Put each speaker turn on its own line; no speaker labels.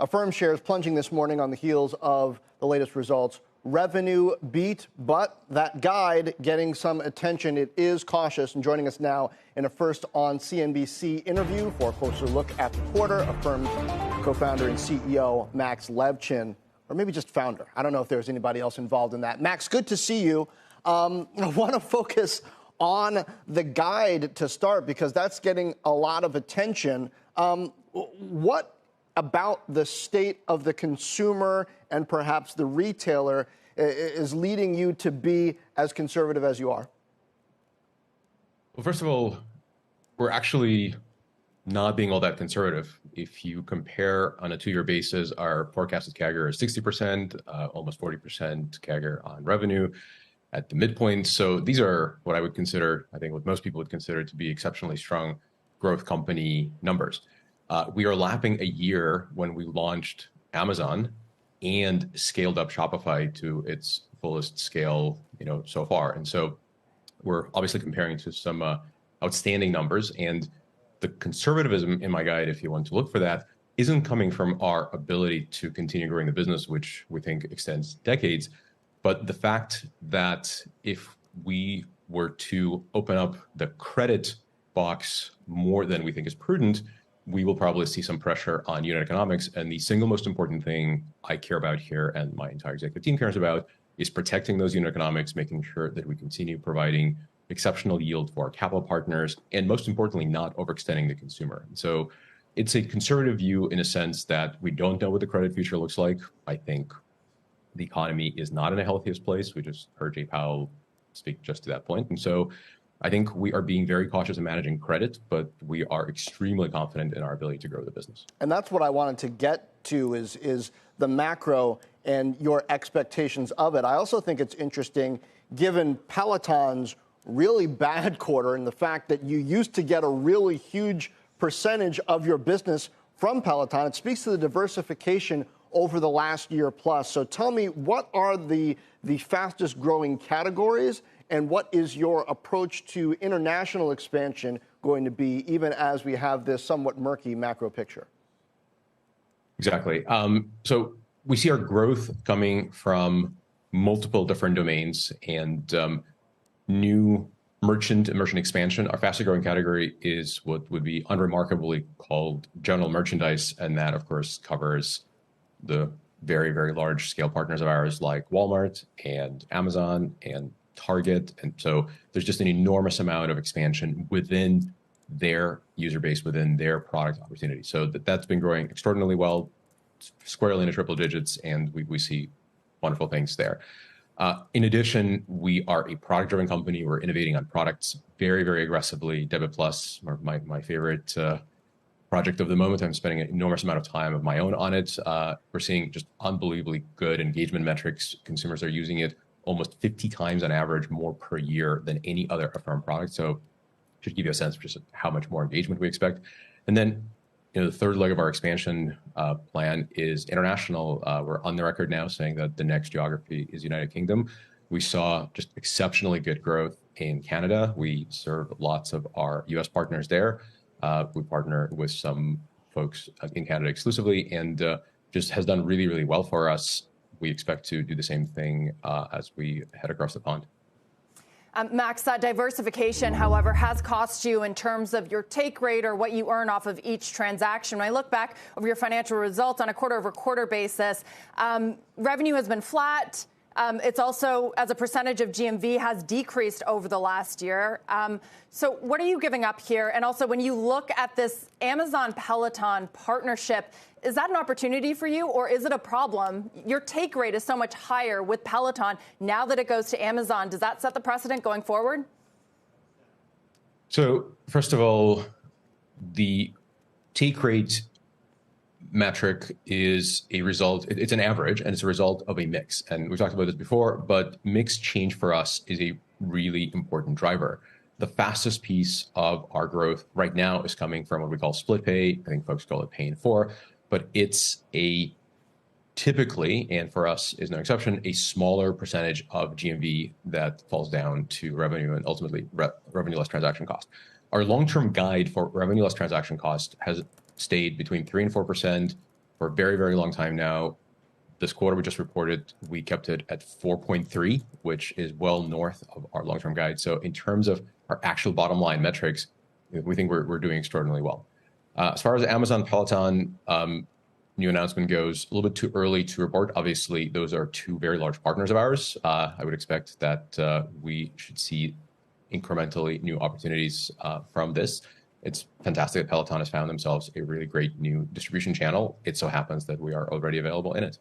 Affirm shares plunging this morning on the heels of the latest results. Revenue beat, but that guide getting some attention. It is cautious. And joining us now in a first on CNBC interview for a closer look at the quarter, Affirm's co-founder and CEO, Max Levchin, or maybe just founder. I don't know if there's anybody else involved in that. Max, good to see you. I want to focus on the guide to start because that's getting a lot of attention. What about the state of the consumer and perhaps the retailer is leading you to be as conservative as you are?
Well, first of all, we're actually not being all that conservative. If you compare on a 2-year basis, our forecasted CAGR is 60%, almost 40% CAGR on revenue at the midpoint. So these are what I would consider, I think what most people would consider to be exceptionally strong growth company numbers. We are lapping a year when we launched Amazon and scaled up Shopify to its fullest scale, so far. And so we're obviously comparing to some outstanding numbers. And the conservatism in my guide, if you want to look for that, isn't coming from our ability to continue growing the business, which we think extends decades, but the fact that if we were to open up the credit box more than we think is prudent, we will probably see some pressure on unit economics. And the single most important thing I care about here and my entire executive team cares about is protecting those unit economics, making sure that we continue providing exceptional yield for our capital partners, and most importantly, not overextending the consumer. So it's a conservative view in a sense that we don't know what the credit future looks like. I think the economy is not in the healthiest place. We just heard Jay Powell speak just to that point. And so I think we are being very cautious in managing credit, but we are extremely confident in our ability to grow the business.
And that's what I wanted to get to is the macro and your expectations of it. I also think it's interesting, given Peloton's really bad quarter and the fact that you used to get a really huge percentage of your business from Peloton. It speaks to the diversification over the last year plus. So tell me, what are the fastest growing categories? And what is your approach to international expansion going to be, even as we have this somewhat murky macro picture?
Exactly. So we see our growth coming from multiple different domains and new merchant expansion. Our fastest growing category is what would be unremarkably called general merchandise. And that, of course, covers the very, very large scale partners of ours like Walmart and Amazon and Target. And so there's just an enormous amount of expansion within their user base, within their product opportunity. So that's been growing extraordinarily well, squarely in the triple digits, and we see wonderful things there. In addition, we are a product-driven company. We're innovating on products very, very aggressively. Debit Plus, my favorite project of the moment. I'm spending an enormous amount of time of my own on it. We're seeing just unbelievably good engagement metrics. Consumers are using it almost 50 times on average more per year than any other Affirm product. So should give you a sense of just how much more engagement we expect. And then the third leg of our expansion plan is international. We're on the record now saying that the next geography is United Kingdom. We saw just exceptionally good growth in Canada. We serve lots of our US partners there. We partner with some folks in Canada exclusively, and just has done really, really well for us. We expect to do the same thing as we head across the pond.
Max, that diversification, however, has cost you in terms of your take rate or what you earn off of each transaction. When I look back over your financial results on a quarter-over-quarter basis, revenue has been flat. It's also, as a percentage of GMV, has decreased over the last year. So what are you giving up here? And also, when you look at this Amazon Peloton partnership, is that an opportunity for you, or is it a problem? Your take rate is so much higher with Peloton. Now that it goes to Amazon, does that set the precedent going forward?
So first of all, the take rate metric is a result, it's an average, and it's a result of a mix. And we've talked about this before, but mix change for us is a really important driver. The fastest piece of our growth right now is coming from what we call split pay. I think folks call it pay in 4, but it's a typically, and for us is no exception, a smaller percentage of GMV that falls down to revenue and ultimately revenue less transaction cost. Our long-term guide for revenue less transaction cost has stayed between 3 and 4%. for a very, very long time now. This quarter we just reported, we kept it at 4.3, which is well north of our long-term guide. So in terms of our actual bottom line metrics, we think we're doing extraordinarily well. As far as Amazon Peloton new announcement goes, a little bit too early to report. Obviously, those are two very large partners of ours. I would expect that we should see incrementally new opportunities from this. It's fantastic that Peloton has found themselves a really great new distribution channel. It so happens that we are already available in it.